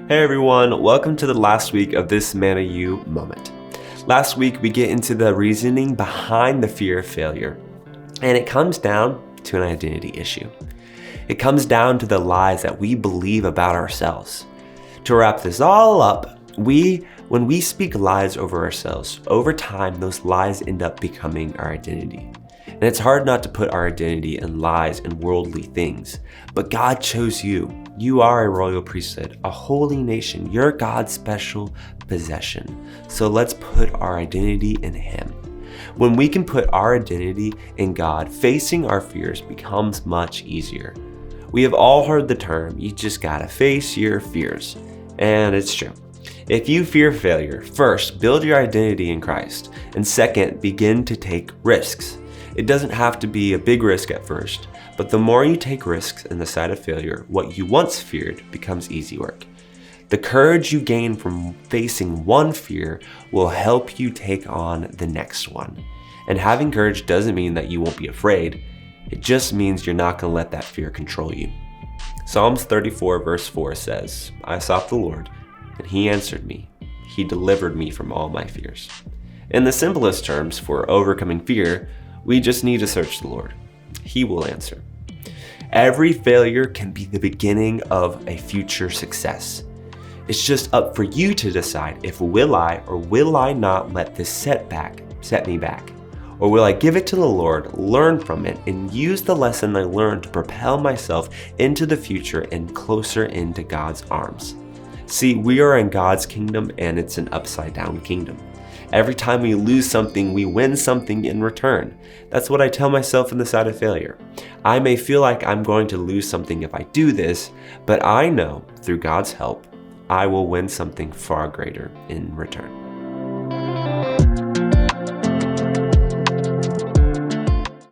Hey everyone, welcome to the last week of this Man of You moment. Last week we get into the reasoning behind the fear of failure, and it comes down to an identity issue. It comes down to the lies that we believe about ourselves. To wrap this all up, when we speak lies over ourselves, over time those lies end up becoming our identity. And it's hard not to put our identity in lies and worldly things. But God chose you. You are a royal priesthood, a holy nation. You're God's special possession. So let's put our identity in Him. When we can put our identity in God, facing our fears becomes much easier. We have all heard the term, you just gotta face your fears. And it's true. If you fear failure, first, build your identity in Christ. And second, begin to take risks. It doesn't have to be a big risk at first, but the more you take risks in the sight of failure, what you once feared becomes easy work. The courage you gain from facing one fear will help you take on the next one. And having courage doesn't mean that you won't be afraid. It just means you're not going to let that fear control you. Psalms 34 verse 4 says, "I sought the Lord, and He answered me. He delivered me from all my fears." In the simplest terms for overcoming fear, we just need to search the Lord. He will answer. Every failure can be the beginning of a future success. It's just up for you to decide if will I or will I not let this setback set me back? Or will I give it to the Lord, learn from it, and use the lesson I learned to propel myself into the future and closer into God's arms? See, we are in God's kingdom and it's an upside down kingdom. Every time we lose something, we win something in return. That's what I tell myself in the side of failure. I may feel like I'm going to lose something if I do this, but I know through God's help, I will win something far greater in return.